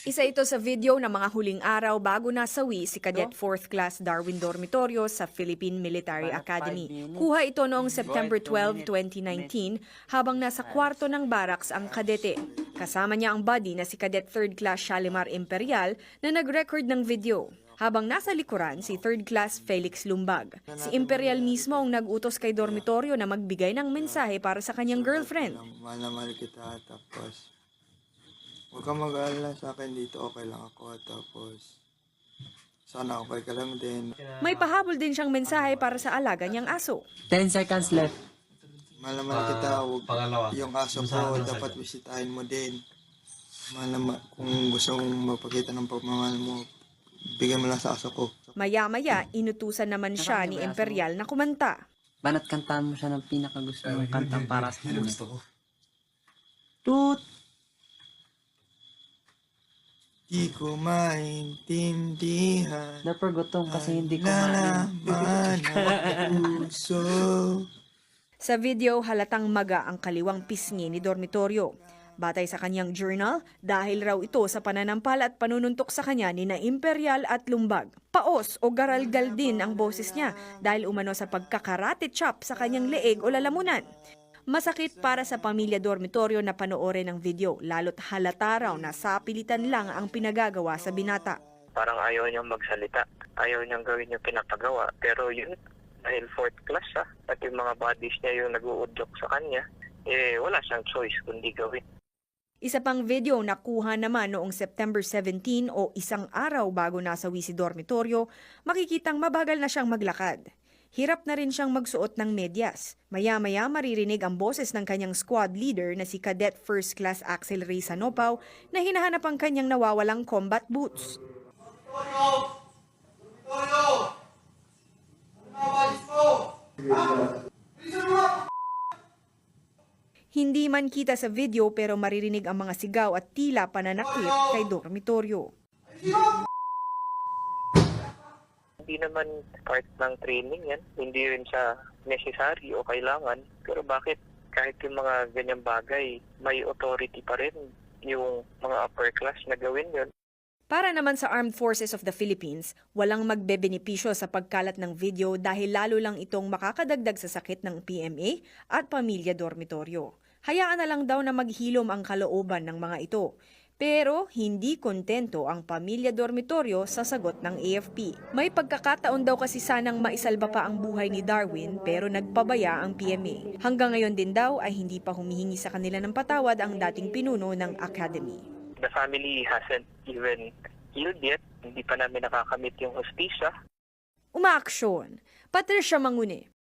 Isa ito sa video ng mga huling araw bago nasawi si Cadet 4th Class Darwin Dormitorio sa Philippine Military Academy. Kuha ito noong September 12, 2019 habang nasa kwarto ng barracks ang kadete. Kasama niya ang buddy na si Cadet 3rd Class Shalimar Imperial na nag-record ng video. Habang nasa likuran si 3rd Class Felix Lumbag. Si Imperial mismo ang nag-utos kay dormitoryo na magbigay ng mensahe para sa kanyang girlfriend. Mahal na mahal kita, tapos huwag kang mag-aalala sa akin dito, okay lang ako, tapos sana okay ka lang din. May pahabol din siyang mensahe para sa alaga niyang aso. 10 seconds left. Mahal na mahal kita, yung aso ko, dapat bisitahin mo din. Kung gusto mong mapakita ng pagmamahal mo, bigyan mo lang sa aso ko. Maya-maya, inutusan naman siya ni Imperial na kumanta. Banat kantahan mo siya ng pinakagusto mong kantang para sa kanya. Toot! Di ko maintindihan. Dapat gutom kasi hindi ko Nalaman ang puso. Sa video, halatang maga ang kaliwang pisngi ni dormitoryo. Batay sa kanyang journal, dahil raw ito sa pananampal at panununtok sa kanya ni na Imperial at Lumbag. Paos o garalgal din ang boses niya dahil umano sa pagkakarate chop sa kanyang leeg o lalamunan. Masakit para sa pamilya dormitoryo na panoorin ang video, lalo't halata raw na sapilitan lang ang pinagagawa sa binata. Parang ayaw niyang magsalita, ayaw niyang gawin yung pinapagawa. Pero yun, dahil 4th class siya, at yung mga buddies niya yung nag-uudlok sa kanya, wala siyang choice kundi gawin. Isa pang video nakuha naman noong September 17 o isang araw bago nasawi si dormitoryo, makikitang mabagal na siyang maglakad. Hirap na rin siyang magsuot ng medyas. Maya-maya maririnig ang boses ng kanyang squad leader na si Cadet 1st Class Axel Ray Sanopaw na hinahanap ang kanyang nawawalang combat boots. Hindi man kita sa video pero maririnig ang mga sigaw at tila pananakit kay dormitoryo. Hindi naman part ng training yan, hindi rin siya necessary o kailangan. Pero bakit kahit yung mga ganyang bagay, may authority pa rin yung mga upper class na gawin yun? Para naman sa Armed Forces of the Philippines, walang magbebenepisyo sa pagkalat ng video dahil lalo lang itong makakadagdag sa sakit ng PMA at pamilya dormitoryo. Hayaan na lang daw na maghilom ang kalooban ng mga ito. Pero hindi kontento ang pamilya dormitoryo sa sagot ng AFP. May pagkakataon daw kasi sanang maisalba pa ang buhay ni Darwin pero nagpabaya ang PMA. Hanggang ngayon din daw ay hindi pa humihingi sa kanila ng patawad ang dating pinuno ng Academy. The family hasn't even healed yet. Hindi pa namin nakakamit yung hustisya. Umaaksyon. Patricia Mangune.